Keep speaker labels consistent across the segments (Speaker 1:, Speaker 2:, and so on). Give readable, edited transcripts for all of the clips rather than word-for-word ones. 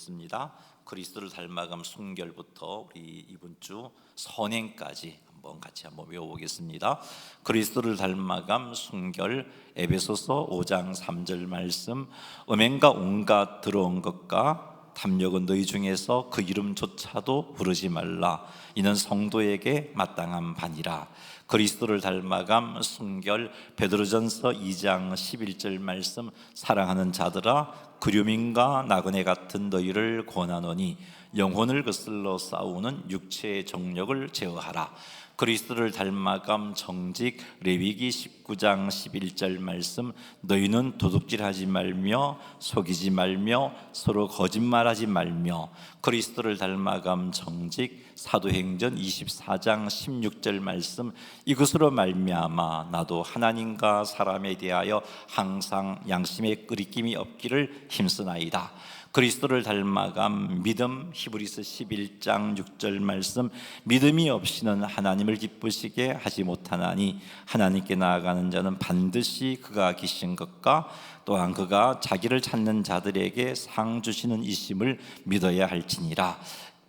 Speaker 1: 습니다. 그리스도를 닮아감 순결부터 우리 이번 주 선행까지 같이 외워보겠습니다. 그리스도를 닮아감 순결. 에베소서 5장 3절 말씀. 음행과 온갖 더러운 것과 탐욕은 너희 중에서 그 이름조차도 부르지 말라. 이는 성도에게 마땅한 바니라. 그리스도를 닮아감 순결. 베드로전서 2장 11절 말씀. 사랑하는 자들아, 그류민과 나그네 같은 너희를 권하노니 영혼을 거슬러 싸우는 육체의 정욕을 제어하라. 그리스도를 닮아감 정직. 레위기 19장 11절 말씀. 너희는 도둑질하지 말며 속이지 말며 서로 거짓말하지 말며. 그리스도를 닮아감 정직. 사도행전 24장 16절 말씀. 이것으로 말미암아 나도 하나님과 사람에 대하여 항상 양심의 끄리낌이 없기를 힘쓰나이다. 그리스도를 닮아감 믿음. 히브리서 11장 6절 말씀. 믿음이 없이는 하나님을 기쁘시게 하지 못하나니 하나님께 나아가는 자는 반드시 그가 계신 것과 또한 그가 자기를 찾는 자들에게 상 주시는 이심을 믿어야 할지니라.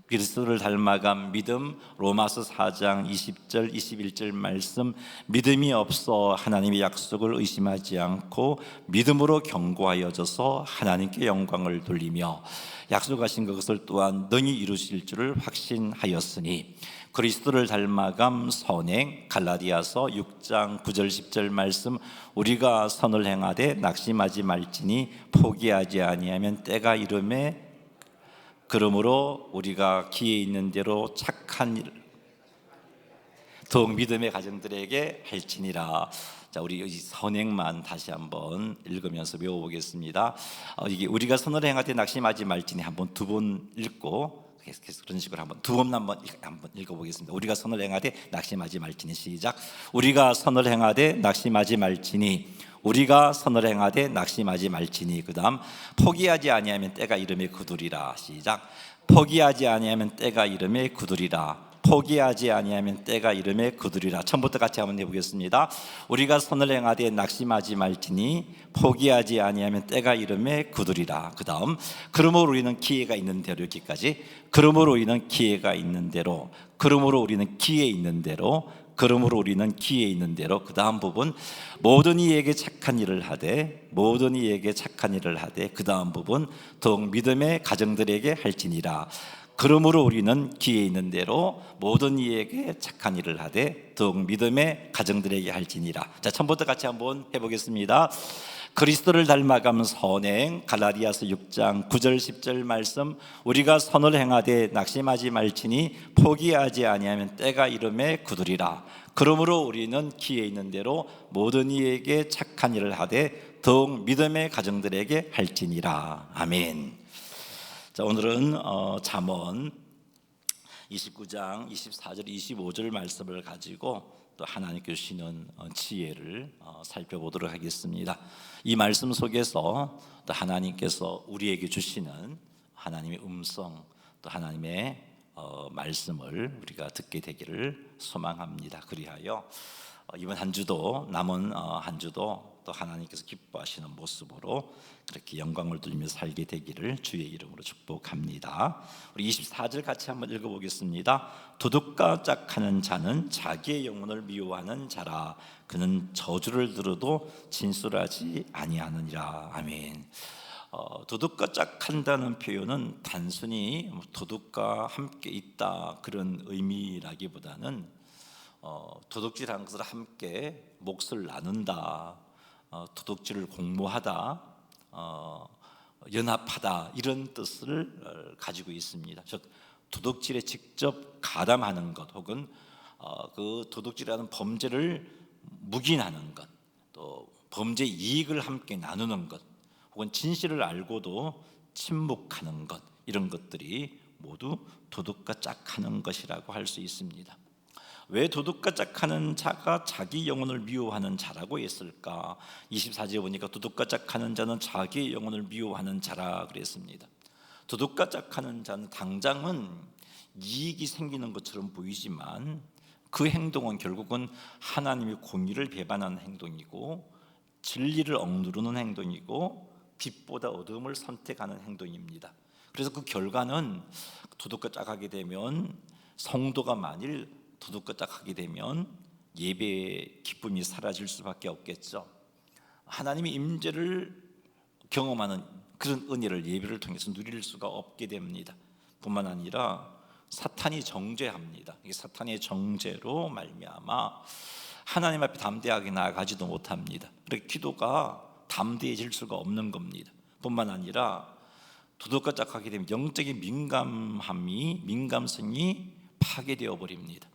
Speaker 1: 그리스도를 닮아간 믿음. 로마서 4장 20절 21절 말씀. 믿음이 없어 하나님의 약속을 의심하지 않고 믿음으로 견고하여져서 하나님께 영광을 돌리며 약속하신 것을 또한 능히 이루실 줄을 확신하였으니. 그리스도를 닮아감 선행. 갈라디아서 6장 9절 10절 말씀. 우리가 선을 행하되 낙심하지 말지니 포기하지 아니하면 때가 이르매 그러므로 우리가 기회 있는 대로 착한 일 더욱 믿음의 가정들에게 할지니라. 자, 우리 이 선행만 다시 한번 읽으면서 외워보겠습니다. 이게 우리가 선을 행하되 낙심하지 말지니 한번 두 번 읽고 계속 그런 식으로 두 번 한번 읽어보겠습니다. 우리가 선을 행하되 낙심하지 말지니. 시작. 우리가 선을 행하되 낙심하지 말지니. 우리가 선을 행하되 낙심하지 말지니. 그 다음 포기하지 아니하면 때가 이름에 그두리라. 시작. 포기하지 아니하면 때가 이름에 그두리라. 포기하지 아니하면 때가 이름에 그두리라. 처음부터 같이 한번 해보겠습니다. 우리가 선을 행하되 낙심하지 말지니 포기하지 아니하면 때가 이름에 그두리라. 그 다음 그러므로 우리는 기회가 있는 대로. 여기까지. 그러므로 우리는 기회가 있는 대로. 그러므로 우리는 기회 있는 대로. 그러므로 우리는 기회 있는 대로. 그 다음 부분. 모든 이에게 착한 일을 하되. 모든 이에게 착한 일을 하되. 그 다음 부분. 더욱 믿음의 가정들에게 할지니라. 그러므로 우리는 기회 있는 대로 모든 이에게 착한 일을 하되 더욱 믿음의 가정들에게 할지니라. 자, 처음부터 같이 한번 해보겠습니다. 그리스도를 닮아감 선행. 갈라디아서 6장 9절 10절 말씀. 우리가 선을 행하되 낙심하지 말지니 포기하지 아니하면 때가 이름에 그두리라. 그러므로 우리는 기회 있는 대로 모든 이에게 착한 일을 하되 더욱 믿음의 가정들에게 할지니라. 아멘. 자, 오늘은 잠언 29장 24절 25절 말씀을 가지고 또 하나님께 주시는 지혜를 살펴보도록 하겠습니다. 이 말씀 속에서 또 하나님께서 우리에게 주시는 하나님의 음성, 또 하나님의 말씀을 우리가 듣게 되기를 소망합니다. 그리하여 이번 한 주도, 남은 한 주도 또 하나님께서 기뻐하시는 모습으로 그렇게 영광을 돌리며 살게 되기를 주의 이름으로 축복합니다. 우리 24절 같이 한번 읽어보겠습니다. 도둑과 짝하는 자는 자기의 영혼을 미워하는 자라. 그는 저주를 들어도 진술하지 아니하느니라. 아멘. 도둑과 짝한다는 표현은 단순히 도둑과 함께 있다 그런 의미라기보다는 도둑질하는 것을 함께 몫을 나눈다, 도둑질을 공모하다, 연합하다 이런 뜻을 가지고 있습니다. 즉 도둑질에 직접 가담하는 것, 혹은 그 도둑질하는 범죄를 묵인하는 것, 또 범죄 이익을 함께 나누는 것, 혹은 진실을 알고도 침묵하는 것, 이런 것들이 모두 도둑과 짝하는 것이라고 할 수 있습니다. 왜 도둑과 짝하는 자가 자기 영혼을 미워하는 자라고 했을까? 24절에 보니까 도둑과 짝하는 자는 자기의 영혼을 미워하는 자라 그랬습니다. 도둑과 짝하는 자는 당장은 이익이 생기는 것처럼 보이지만 그 행동은 결국은 하나님의 공의를 배반하는 행동이고 진리를 억누르는 행동이고 빛보다 어둠을 선택하는 행동입니다. 그래서 그 결과는 도둑과 짝하게 되면, 성도가 만일 도둑과 짝하게 되면 예배의 기쁨이 사라질 수밖에 없겠죠. 하나님의 임재를 경험하는 그런 은혜를 예배를 통해서 누릴 수가 없게 됩니다. 뿐만 아니라 사탄이 정죄합니다. 이 사탄의 정죄로 말미암아 하나님 앞에 담대하게 나아가지도 못합니다. 그렇게 기도가 담대해질 수가 없는 겁니다. 뿐만 아니라 도둑과 짝하게 되면 영적인 민감성이 파괴되어 버립니다.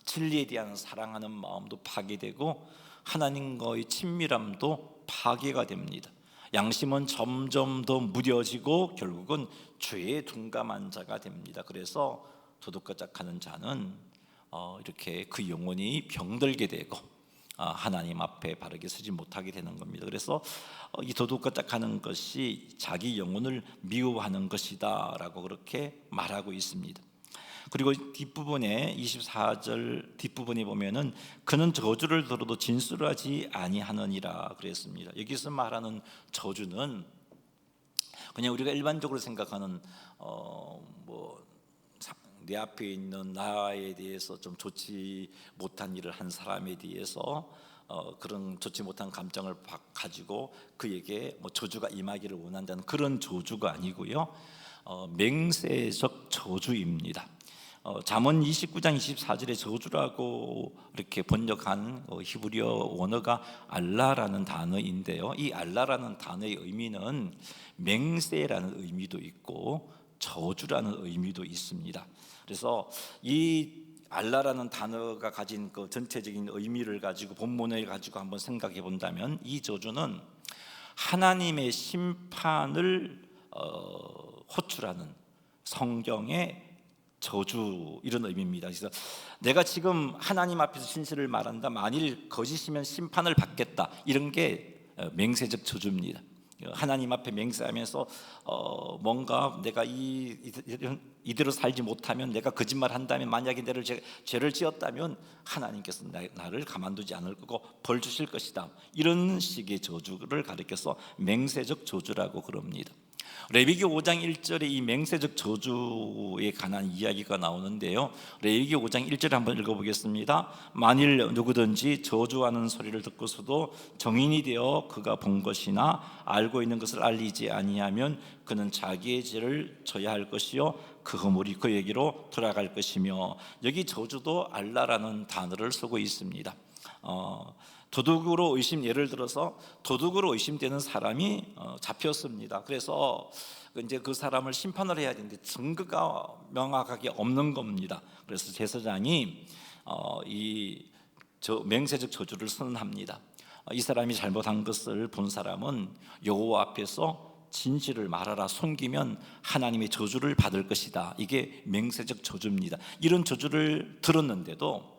Speaker 1: 진리에 대한 사랑하는 마음도 파괴되고 하나님과의 친밀함도 파괴가 됩니다. 양심은 점점 더 무뎌지고 결국은 죄에 둔감한 자가 됩니다. 그래서 도둑과 짝하는 자는 이렇게 그 영혼이 병들게 되고 하나님 앞에 바르게 서지 못하게 되는 겁니다. 그래서 이 도둑과 짝하는 것이 자기 영혼을 미워하는 것이다 라고 그렇게 말하고 있습니다. 그리고 뒷부분에 24절 뒷부분에 보면은 그는 저주를 들어도 진술하지 아니하느니라 그랬습니다. 여기서 말하는 저주는 그냥 우리가 일반적으로 생각하는 내 앞에 있는 나에 대해서 좀 좋지 못한 일을 한 사람에 대해서 그런 좋지 못한 감정을 가지고 그에게 저주가 임하기를 원한다는 그런 저주가 아니고요, 맹세적 저주입니다. 잠언 29장 24절에 저주라고 이렇게 번역한 히브리어 원어가 알라라는 단어인데요, 이 알라라는 단어의 의미는 맹세라는 의미도 있고 저주라는 의미도 있습니다. 그래서 이 알라라는 단어가 가진 그 전체적인 의미를 가지고 본문을 가지고 한번 생각해 본다면, 이 저주는 하나님의 심판을 호출하는 성경의 저주, 이런 의미입니다. 그래서 내가 지금 하나님 앞에서 진실을 말한다, 만일 거짓이면 심판을 받겠다, 이런 게 맹세적 저주입니다. 하나님 앞에 맹세하면서 뭔가 내가 이대로 살지 못하면, 내가 거짓말한다면, 만약에 내를 죄를 지었다면 하나님께서 나를 가만두지 않을 거고 벌 주실 것이다, 이런 식의 저주를 가리켜서 맹세적 저주라고 그럽니다. 레위기 5장 1절에 이 맹세적 저주에 관한 이야기가 나오는데요, 레위기 5장 1절 한번 읽어보겠습니다. 만일 누구든지 저주하는 소리를 듣고서도 정인이 되어 그가 본 것이나 알고 있는 것을 알리지 아니하면 그는 자기의 죄를 져야 할 것이요 그 허물이 그에게로 돌아갈 것이며, 여기 저주도 알라라는 단어를 쓰고 있습니다. 도둑으로 예를 들어서 도둑으로 의심되는 사람이 잡혔습니다. 그래서 이제 그 사람을 심판을 해야 되는데 증거가 명확하게 없는 겁니다. 그래서 제사장이 이 맹세적 저주를 선언합니다. 이 사람이 잘못한 것을 본 사람은 여호와 앞에서 진실을 말하라, 숨기면 하나님의 저주를 받을 것이다. 이게 맹세적 저주입니다. 이런 저주를 들었는데도,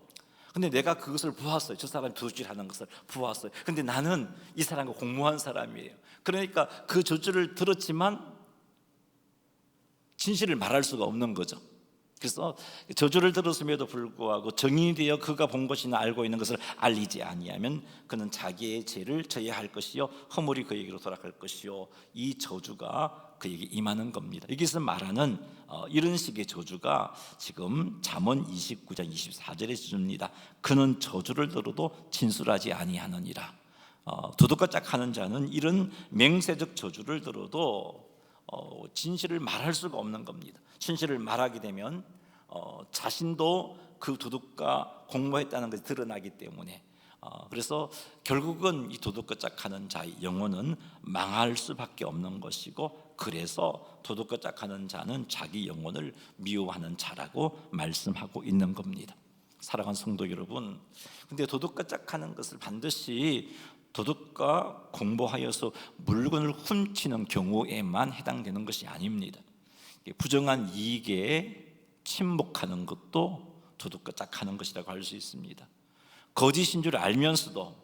Speaker 1: 근데 내가 그것을 보았어요. 저 사람이 도둑질하는 것을 보았어요. 근데 나는 이 사람과 공모한 사람이에요. 그러니까 그 저주를 들었지만 진실을 말할 수가 없는 거죠. 그래서 저주를 들었음에도 불구하고 정인이 되어 그가 본 것이나 알고 있는 것을 알리지 아니하면 그는 자기의 죄를 져야 할 것이요 허물이 그에게로 돌아갈 것이요, 이 저주가 그에게 임하는 겁니다. 여기서 말하는 이런 식의 저주가 지금 잠언 29장 24절의 저주입니다. 그는 저주를 들어도 진술하지 아니하느니라. 도둑과 짝하는 자는 이런 맹세적 저주를 들어도 진실을 말할 수가 없는 겁니다. 진실을 말하게 되면 자신도 그 도둑과 공모했다는 것이 드러나기 때문에, 그래서 결국은 이 도둑과 짝하는 자의 영혼은 망할 수밖에 없는 것이고, 그래서 도둑과 짝하는 자는 자기 영혼을 미워하는 자라고 말씀하고 있는 겁니다. 사랑하는 성도 여러분, 근데 도둑과 짝하는 것을 반드시 도둑과 공모하여서 물건을 훔치는 경우에만 해당되는 것이 아닙니다. 부정한 이익에 침묵하는 것도 도둑과 짝하는 것이라고 할 수 있습니다. 거짓인 줄 알면서도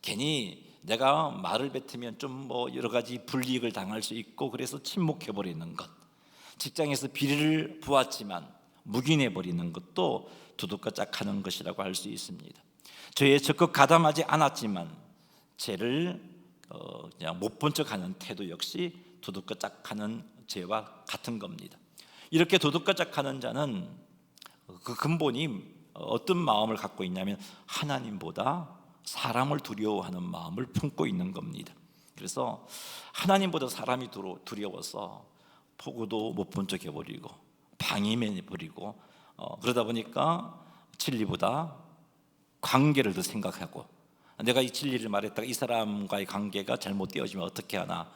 Speaker 1: 괜히 내가 말을 뱉으면 좀 여러 가지 불이익을 당할 수 있고 그래서 침묵해버리는 것, 직장에서 비리를 보았지만 묵인해버리는 것도 도둑과 짝하는 것이라고 할 수 있습니다. 죄에 적극 가담하지 않았지만 죄를 그냥 못 본 척하는 태도 역시 도둑과 짝하는 죄와 같은 겁니다. 이렇게 도덕과 짝하는 자는 그 근본이 어떤 마음을 갖고 있냐면 하나님보다 사람을 두려워하는 마음을 품고 있는 겁니다. 그래서 하나님보다 사람이 두려워서 보고도 못 본 척 해버리고 방임해버리고 그러다 보니까 진리보다 관계를 더 생각하고, 내가 이 진리를 말했다가 이 사람과의 관계가 잘못되어지면 어떻게 하나,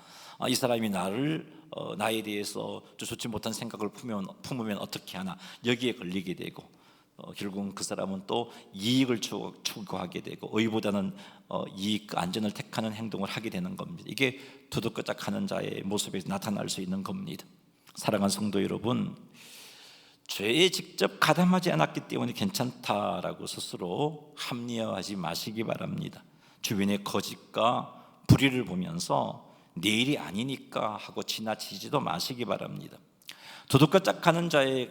Speaker 1: 이 사람이 나에 대해서 좋지 못한 생각을 품으면 어떻게 하나, 여기에 걸리게 되고 결국은 그 사람은 또 이익을 추구하게 되고 의보다는 이익, 안전을 택하는 행동을 하게 되는 겁니다. 이게 도덕거짝하는 자의 모습에서 나타날 수 있는 겁니다. 사랑하는 성도 여러분, 죄에 직접 가담하지 않았기 때문에 괜찮다라고 스스로 합리화하지 마시기 바랍니다. 주변의 거짓과 불의를 보면서 내일이 아니니까 하고 지나치지도 마시기 바랍니다. 도덕과 짝하는 자에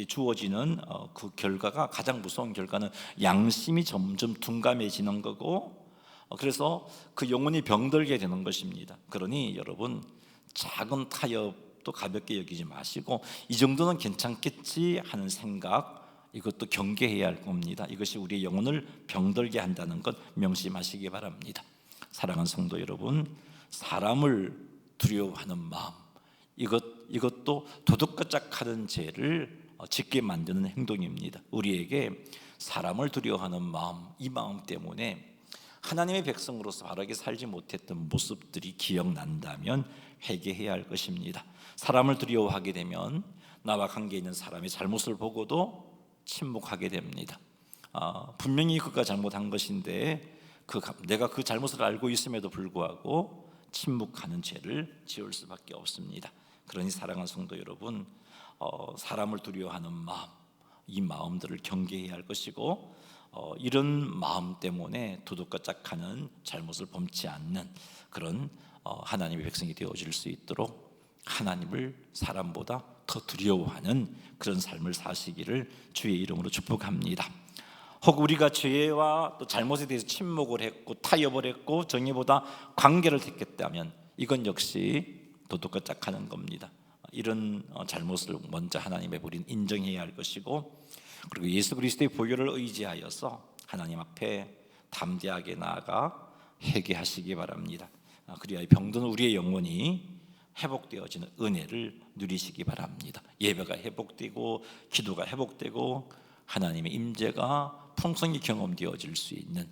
Speaker 1: 주어지는 그 결과가, 가장 무서운 결과는 양심이 점점 둔감해지는 거고, 그래서 그 영혼이 병들게 되는 것입니다. 그러니 여러분, 작은 타협도 가볍게 여기지 마시고 이 정도는 괜찮겠지 하는 생각, 이것도 경계해야 할 겁니다. 이것이 우리의 영혼을 병들게 한다는 것 명심하시기 바랍니다. 사랑하는 성도 여러분, 사람을 두려워하는 마음, 이것도 도덕과 짝하는 죄를 짓게 만드는 행동입니다. 우리에게 사람을 두려워하는 마음, 이 마음 때문에 하나님의 백성으로서 바르게 살지 못했던 모습들이 기억난다면 회개해야 할 것입니다. 사람을 두려워하게 되면 나와 관계 있는 사람의 잘못을 보고도 침묵하게 됩니다. 분명히 그가 잘못한 것인데 내가 그 잘못을 알고 있음에도 불구하고 침묵하는 죄를 지을 수밖에 없습니다. 그러니 사랑하는 성도 여러분, 사람을 두려워하는 마음, 이 마음들을 경계해야 할 것이고, 이런 마음 때문에 도덕과 짝하는 잘못을 범치 않는 그런 하나님의 백성이 되어질 수 있도록 하나님을 사람보다 더 두려워하는 그런 삶을 사시기를 주의 이름으로 축복합니다. 혹 우리가 죄와 또 잘못에 대해서 침묵을 했고 타협을 했고 정의보다 관계를 택했다면 이건 역시 도덕과 짝하는 겁니다. 이런 잘못을 먼저 하나님의 우리는 인정해야 할 것이고, 그리고 예수 그리스도의 보혈을 의지하여서 하나님 앞에 담대하게 나아가 회개하시기 바랍니다. 그리하여 병든 우리의 영혼이 회복되어지는 은혜를 누리시기 바랍니다. 예배가 회복되고 기도가 회복되고 하나님의 임재가 풍성히 경험되어질 수 있는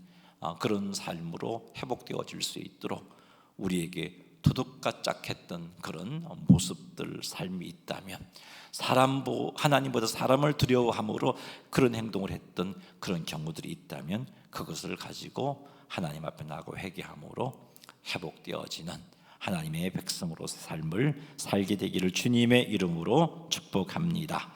Speaker 1: 그런 삶으로 회복되어질 수 있도록 우리에게 도덕과 짝했던 그런 모습들, 삶이 있다면, 하나님보다 사람을 두려워함으로 그런 행동을 했던 그런 경우들이 있다면 그것을 가지고 하나님 앞에 나가고 회개함으로 회복되어지는 하나님의 백성으로서 삶을 살게 되기를 주님의 이름으로 축복합니다.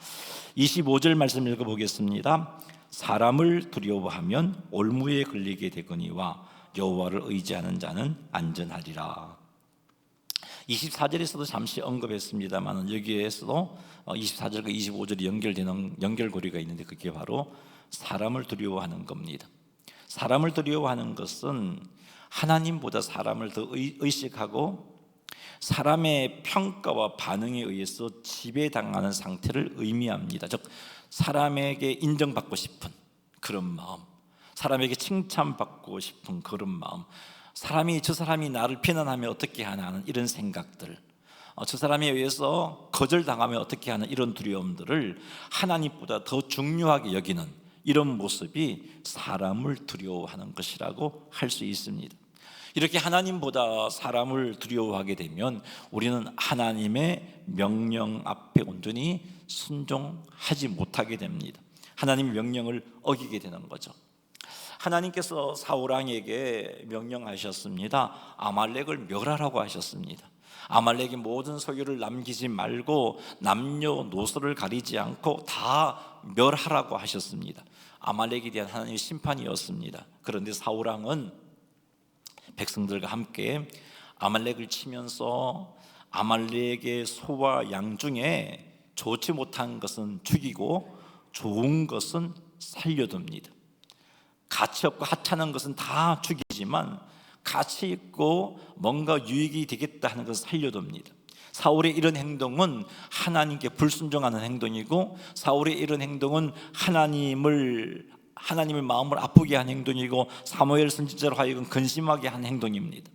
Speaker 1: 25절 말씀 읽어보겠습니다. 사람을 두려워하면 올무에 걸리게 되거니와 여호와를 의지하는 자는 안전하리라. 24절에서도 잠시 언급했습니다만 여기에서도 24절과 25절이 연결되는 연결고리가 있는데 그게 바로 사람을 두려워하는 겁니다. 사람을 두려워하는 것은 하나님보다 사람을 더 의식하고 사람의 평가와 반응에 의해서 지배당하는 상태를 의미합니다. 즉 사람에게 인정받고 싶은 그런 마음, 사람에게 칭찬받고 싶은 그런 마음, 저 사람이 나를 비난하면 어떻게 하나 하는 이런 생각들, 저 사람에 의해서 거절당하면 어떻게 하는 이런 두려움들을 하나님보다 더 중요하게 여기는 이런 모습이 사람을 두려워하는 것이라고 할 수 있습니다. 이렇게 하나님보다 사람을 두려워하게 되면 우리는 하나님의 명령 앞에 온전히 순종하지 못하게 됩니다. 하나님의 명령을 어기게 되는 거죠. 하나님께서 사울왕에게 명령하셨습니다. 아말렉을 멸하라고 하셨습니다. 아말렉의 모든 소유를 남기지 말고 남녀노소를 가리지 않고 다 멸하라고 하셨습니다. 아말렉에 대한 하나님의 심판이었습니다. 그런데 사울왕은 백성들과 함께 아말렉을 치면서 아말렉의 소와 양 중에 좋지 못한 것은 죽이고 좋은 것은 살려둡니다. 가치 없고 하찮은 것은 다 죽이지만 가치 있고 뭔가 유익이 되겠다 하는 것을 살려둡니다. 사울의 이런 행동은 하나님께 불순종하는 행동이고, 사울의 이런 행동은 하나님의 마음을 아프게 한 행동이고, 사무엘 선지자로 하여금 근심하게 한 행동입니다.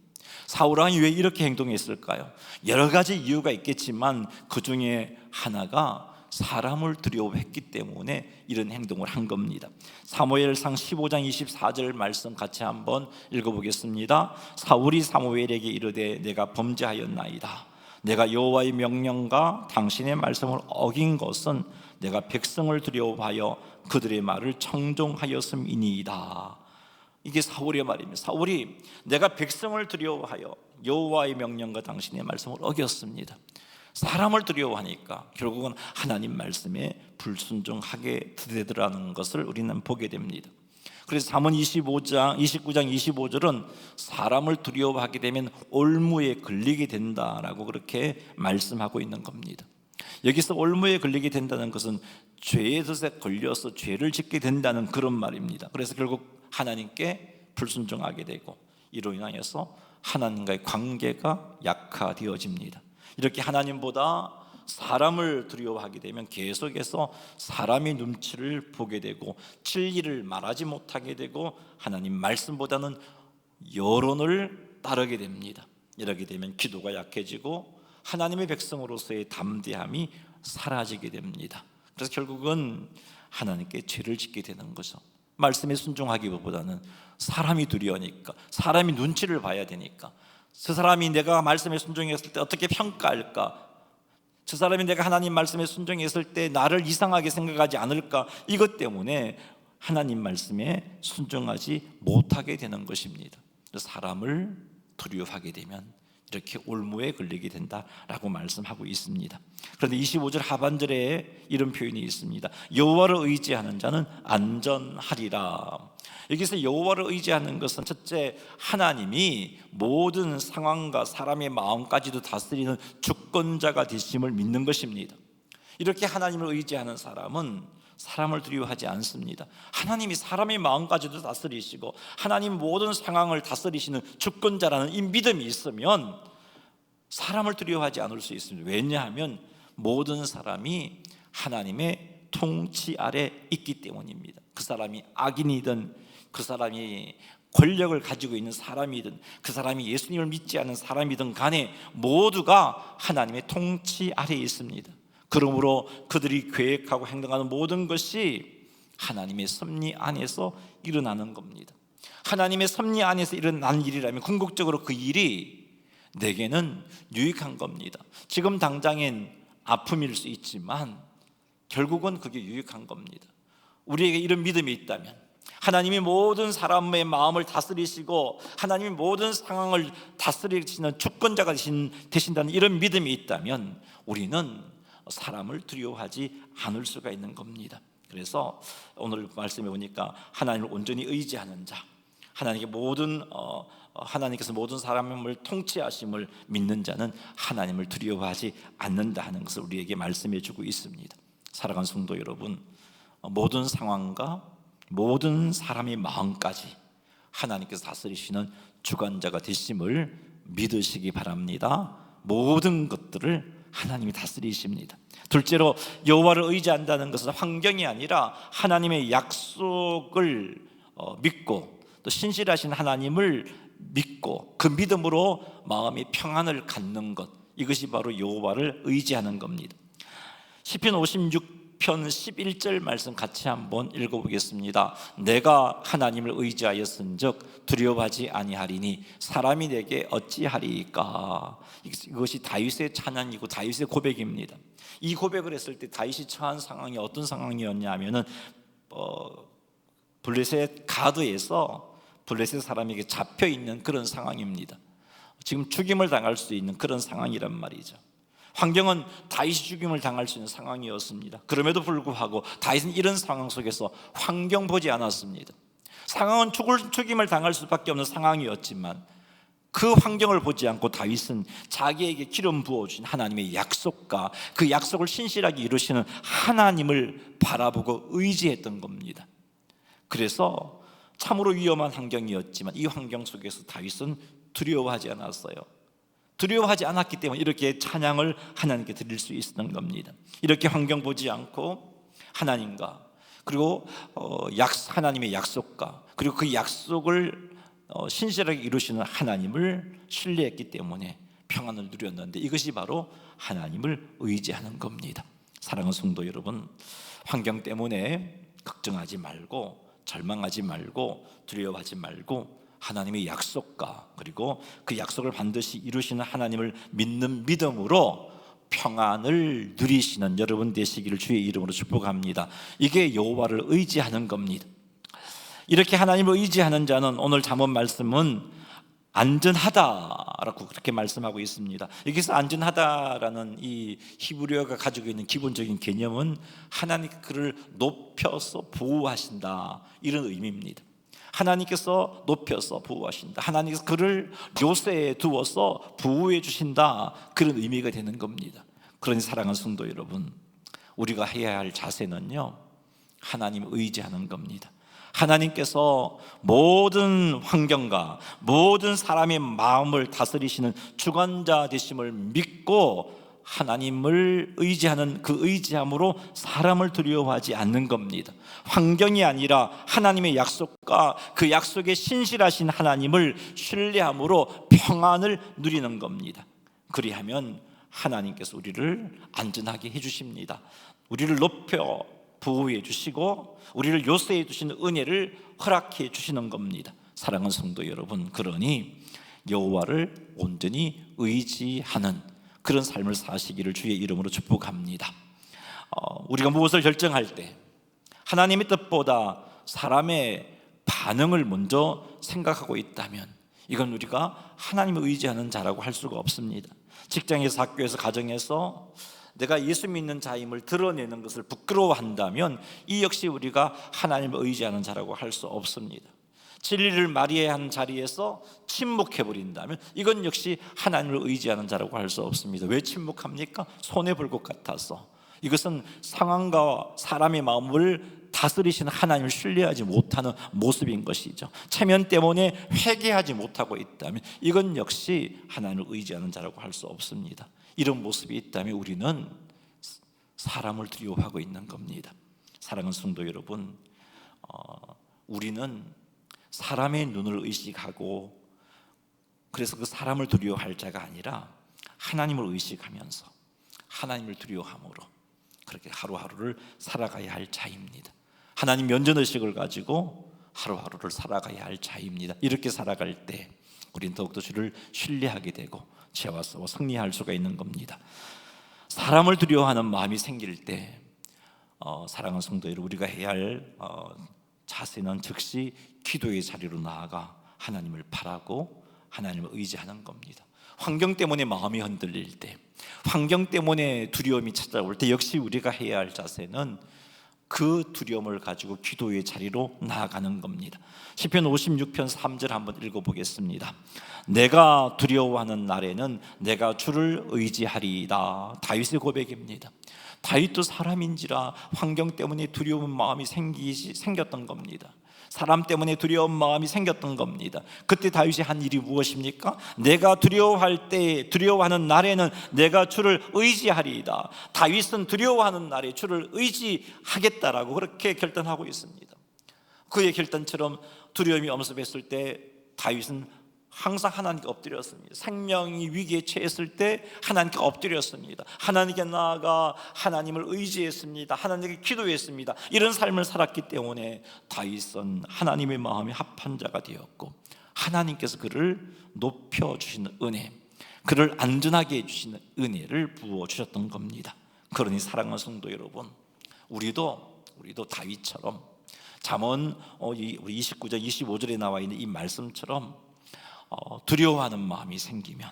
Speaker 1: 사울 왕이 왜 이렇게 행동했을까요? 여러 가지 이유가 있겠지만 그 중에 하나가 사람을 두려워했기 때문에 이런 행동을 한 겁니다. 사무엘상 15장 24절 말씀 같이 한번 읽어보겠습니다. 사울이 사무엘에게 이르되 내가 범죄하였나이다. 내가 여호와의 명령과 당신의 말씀을 어긴 것은 내가 백성을 두려워하여 그들의 말을 청종하였음이니이다. 이게 사울의 말입니다. 사울이 내가 백성을 두려워하여 여호와의 명령과 당신의 말씀을 어겼습니다. 사람을 두려워하니까 결국은 하나님 말씀에 불순종하게 되더라는 것을 우리는 보게 됩니다. 그래서 잠언 29장 25절은 사람을 두려워하게 되면 올무에 걸리게 된다라고 그렇게 말씀하고 있는 겁니다. 여기서 올무에 걸리게 된다는 것은 죄의 덫에 걸려서 죄를 짓게 된다는 그런 말입니다. 그래서 결국 하나님께 불순종하게 되고, 이로 인하여서 하나님과의 관계가 약화되어집니다. 이렇게 하나님보다 사람을 두려워하게 되면 계속해서 사람의 눈치를 보게 되고, 진리를 말하지 못하게 되고, 하나님 말씀보다는 여론을 따르게 됩니다. 이렇게 되면 기도가 약해지고 하나님의 백성으로서의 담대함이 사라지게 됩니다. 그래서 결국은 하나님께 죄를 짓게 되는 거죠. 말씀에 순종하기보다는 사람이 두려우니까, 사람이 눈치를 봐야 되니까, 저 사람이 내가 말씀에 순종했을 때 어떻게 평가할까, 저 사람이 내가 하나님 말씀에 순종했을 때 나를 이상하게 생각하지 않을까, 이것 때문에 하나님 말씀에 순종하지 못하게 되는 것입니다. 사람을 두려워하게 되면 이렇게 올무에 걸리게 된다라고 말씀하고 있습니다. 그런데 25절 하반절에 이런 표현이 있습니다. 여호와를 의지하는 자는 안전하리라. 여기서 여호와를 의지하는 것은 첫째, 하나님이 모든 상황과 사람의 마음까지도 다스리는 주권자가 되심을 믿는 것입니다. 이렇게 하나님을 의지하는 사람은 사람을 두려워하지 않습니다. 하나님이 사람의 마음까지도 다스리시고 하나님 모든 상황을 다스리시는 주권자라는 이 믿음이 있으면 사람을 두려워하지 않을 수 있습니다. 왜냐하면 모든 사람이 하나님의 통치 아래 있기 때문입니다. 그 사람이 악인이든, 그 사람이 권력을 가지고 있는 사람이든, 그 사람이 예수님을 믿지 않는 사람이든 간에 모두가 하나님의 통치 아래에 있습니다. 그러므로 그들이 계획하고 행동하는 모든 것이 하나님의 섭리 안에서 일어나는 겁니다. 하나님의 섭리 안에서 일어난 일이라면 궁극적으로 그 일이 내게는 유익한 겁니다. 지금 당장엔 아픔일 수 있지만 결국은 그게 유익한 겁니다. 우리에게 이런 믿음이 있다면, 하나님이 모든 사람의 마음을 다스리시고 하나님이 모든 상황을 다스리시는 주권자가 되신다는 이런 믿음이 있다면 우리는 사람을 두려워하지 않을 수가 있는 겁니다. 그래서 오늘 말씀해 보니까 하나님을 온전히 의지하는 자, 하나님께서 모든 사람을 통치하심을 믿는 자는 하나님을 두려워하지 않는다 하는 것을 우리에게 말씀해 주고 있습니다. 사랑하는 성도 여러분, 모든 상황과 모든 사람의 마음까지 하나님께서 다스리시는 주관자가 되심을 믿으시기 바랍니다. 모든 것들을 하나님이 다스리십니다. 둘째로, 여호와를 의지한다는 것은 환경이 아니라 하나님의 약속을 믿고 또 신실하신 하나님을 믿고 그 믿음으로 마음의 평안을 갖는 것, 이것이 바로 여호와를 의지하는 겁니다. 시편 56편 11절 말씀 같이 한번 읽어보겠습니다. 내가 하나님을 의지하였은즉 두려워하지 아니하리니 사람이 내게 어찌하리까. 이것이 다윗의 찬양이고 다윗의 고백입니다. 이 고백을 했을 때 다윗이 처한 상황이 어떤 상황이었냐면은 블레셋 가드에서 블레셋 사람에게 잡혀 있는 그런 상황입니다. 지금 죽임을 당할 수 있는 그런 상황이란 말이죠. 환경은 다윗이 죽임을 당할 수 있는 상황이었습니다. 그럼에도 불구하고 다윗은 이런 상황 속에서 환경 보지 않았습니다. 상황은 죽임을 당할 수밖에 없는 상황이었지만 그 환경을 보지 않고 다윗은 자기에게 기름 부어주신 하나님의 약속과 그 약속을 신실하게 이루시는 하나님을 바라보고 의지했던 겁니다. 그래서 참으로 위험한 환경이었지만 이 환경 속에서 다윗은 두려워하지 않았어요. 두려워하지 않았기 때문에 이렇게 찬양을 하나님께 드릴 수 있었던 겁니다. 이렇게 환경 보지 않고 하나님과, 그리고 하나님의 약속과, 그리고 그 약속을 신실하게 이루시는 하나님을 신뢰했기 때문에 평안을 누렸는데, 이것이 바로 하나님을 의지하는 겁니다. 사랑하는 성도 여러분, 환경 때문에 걱정하지 말고 절망하지 말고 두려워하지 말고 하나님의 약속과, 그리고 그 약속을 반드시 이루시는 하나님을 믿는 믿음으로 평안을 누리시는 여러분 되시기를 주의 이름으로 축복합니다. 이게 여호와를 의지하는 겁니다. 이렇게 하나님을 의지하는 자는, 오늘 잠언 말씀은 안전하다라고 그렇게 말씀하고 있습니다. 여기서 안전하다라는 이 히브리어가 가지고 있는 기본적인 개념은 하나님 그를 높여서 보호하신다, 이런 의미입니다. 하나님께서 높여서 보호하신다, 하나님께서 그를 요새에 두어서 보호해 주신다, 그런 의미가 되는 겁니다. 그러니 사랑하는 성도 여러분, 우리가 해야 할 자세는요, 하나님을 의지하는 겁니다. 하나님께서 모든 환경과 모든 사람의 마음을 다스리시는 주관자 되심을 믿고 하나님을 의지하는 그 의지함으로 사람을 두려워하지 않는 겁니다. 환경이 아니라 하나님의 약속과 그 약속에 신실하신 하나님을 신뢰함으로 평안을 누리는 겁니다. 그리하면 하나님께서 우리를 안전하게 해주십니다. 우리를 높여 보호해 주시고 우리를 요새해 주시는 은혜를 허락해 주시는 겁니다. 사랑하는 성도 여러분, 그러니 여호와를 온전히 의지하는 그런 삶을 사시기를 주의 이름으로 축복합니다. 우리가 무엇을 결정할 때 하나님의 뜻보다 사람의 반응을 먼저 생각하고 있다면 이건 우리가 하나님을 의지하는 자라고 할 수가 없습니다. 직장에서, 학교에서, 가정에서 내가 예수 믿는 자임을 드러내는 것을 부끄러워한다면 이 역시 우리가 하나님을 의지하는 자라고 할 수 없습니다. 진리를 말해야 하는 자리에서 침묵해버린다면 이건 역시 하나님을 의지하는 자라고 할 수 없습니다. 왜 침묵합니까? 손해볼 것 같아서. 이것은 상황과 사람의 마음을 다스리시는 하나님을 신뢰하지 못하는 모습인 것이죠. 체면 때문에 회개하지 못하고 있다면 이건 역시 하나님을 의지하는 자라고 할 수 없습니다. 이런 모습이 있다면 우리는 사람을 두려워하고 있는 겁니다. 사랑하는 성도 여러분, 우리는 사람의 눈을 의식하고 그래서 그 사람을 두려워할 자가 아니라 하나님을 의식하면서 하나님을 두려워함으로 그렇게 하루하루를 살아가야 할 자입니다. 하나님 면전의식을 가지고 하루하루를 살아가야 할 자입니다. 이렇게 살아갈 때 우리는 더욱더 주를 신뢰하게 되고 죄와 싸워 승리할 수가 있는 겁니다. 사람을 두려워하는 마음이 생길 때 사랑하는 성도 여러분, 우리가 해야 할 자세는 즉시 기도의 자리로 나아가 하나님을 바라고 하나님을 의지하는 겁니다. 환경 때문에 마음이 흔들릴 때, 환경 때문에 두려움이 찾아올 때 역시 우리가 해야 할 자세는 그 두려움을 가지고 기도의 자리로 나아가는 겁니다. 시편 56편 3절 한번 읽어보겠습니다. 내가 두려워하는 날에는 내가 주를 의지하리이다. 다윗의 고백입니다. 다윗도 사람인지라 환경 때문에 두려운 마음이 생겼던 겁니다. 사람 때문에 두려운 마음이 생겼던 겁니다. 그때 다윗이 한 일이 무엇입니까? 내가 두려워할 때, 두려워하는 날에는 내가 주를 의지하리이다. 다윗은 두려워하는 날에 주를 의지하겠다라고 그렇게 결단하고 있습니다. 그의 결단처럼 두려움이 엄습했을 때 다윗은 항상 하나님께 엎드렸습니다. 생명이 위기에 처했을 때 하나님께 엎드렸습니다. 하나님께 나아가 하나님을 의지했습니다. 하나님께 기도했습니다. 이런 삶을 살았기 때문에 다윗은 하나님의 마음에 합한 자가 되었고 하나님께서 그를 높여주시는 은혜, 그를 안전하게 해주시는 은혜를 부어주셨던 겁니다. 그러니 사랑하는 성도 여러분, 우리도 다윗처럼 잠언 29절 25절에 나와 있는 이 말씀처럼 두려워하는 마음이 생기면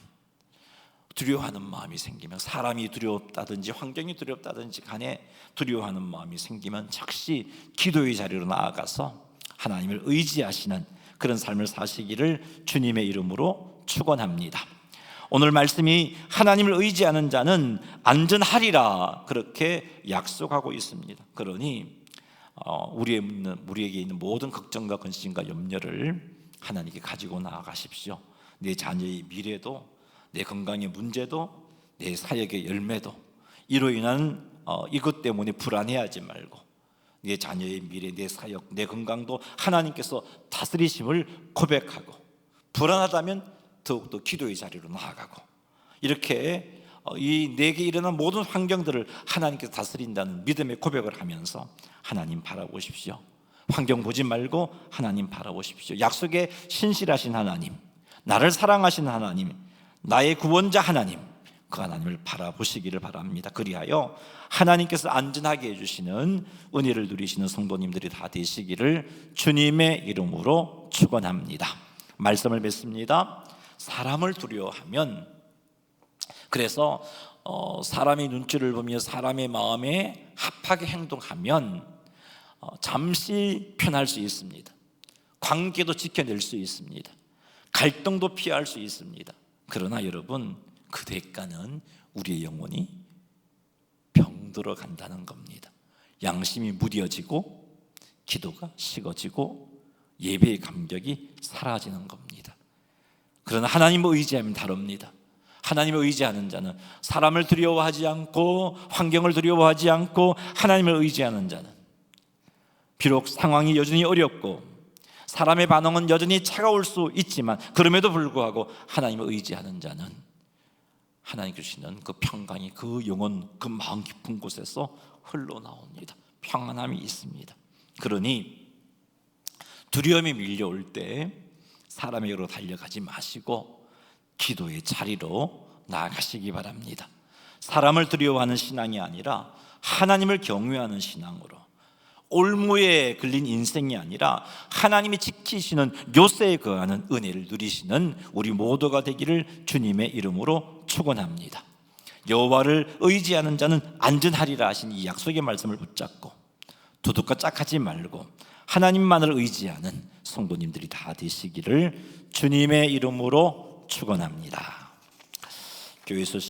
Speaker 1: 사람이 두렵다든지 환경이 두렵다든지 간에 두려워하는 마음이 생기면 즉시 기도의 자리로 나아가서 하나님을 의지하시는 그런 삶을 사시기를 주님의 이름으로 축원합니다. 오늘 말씀이 하나님을 의지하는 자는 안전하리라 그렇게 약속하고 있습니다. 그러니 우리에게 있는 모든 걱정과 근심과 염려를 하나님께 가지고 나아가십시오. 내 자녀의 미래도, 내 건강의 문제도 내 사역의 열매도 이로 인한 이것 때문에 불안해하지 말고 내 자녀의 미래, 내 사역, 내 건강도 하나님께서 다스리심을 고백하고 불안하다면 더욱더 기도의 자리로 나아가고 이렇게 이 내게 일어난 모든 환경들을 하나님께서 다스린다는 믿음의 고백을 하면서 하나님 바라보십시오. 환경 보지 말고 하나님 바라보십시오. 약속에 신실하신 하나님, 나를 사랑하신 하나님, 나의 구원자 하나님, 그 하나님을 바라보시기를 바랍니다. 그리하여 하나님께서 안전하게 해주시는 은혜를 누리시는 성도님들이 다 되시기를 주님의 이름으로 축원합니다. 말씀을 맺습니다. 사람을 두려워하면, 그래서 사람의 눈치를 보며 사람의 마음에 합하게 행동하면 잠시 편할 수 있습니다. 관계도 지켜낼 수 있습니다. 갈등도 피할 수 있습니다. 그러나 여러분, 그 대가는 우리의 영혼이 병들어 간다는 겁니다. 양심이 무뎌지고 기도가 식어지고 예배의 감격이 사라지는 겁니다. 그러나 하나님을 의지하면 다릅니다. 하나님을 의지하는 자는 사람을 두려워하지 않고 환경을 두려워하지 않고 하나님을 의지하는 자는 비록 상황이 여전히 어렵고 사람의 반응은 여전히 차가울 수 있지만 그럼에도 불구하고 하나님을 의지하는 자는 하나님 주시는 그 평강이 그 영혼, 그 마음 깊은 곳에서 흘러나옵니다. 평안함이 있습니다. 그러니 두려움이 밀려올 때 사람에게로 달려가지 마시고 기도의 자리로 나아가시기 바랍니다. 사람을 두려워하는 신앙이 아니라 하나님을 경외하는 신앙으로, 올무에 걸린 인생이 아니라 하나님이 지키시는 요새에 거하는 은혜를 누리시는 우리 모두가 되기를 주님의 이름으로 축원합니다. 여호와를 의지하는 자는 안전하리라 하신 이 약속의 말씀을 붙잡고 도둑과 짝하지 말고 하나님만을 의지하는 성도님들이 다 되시기를 주님의 이름으로 축원합니다. 교회에서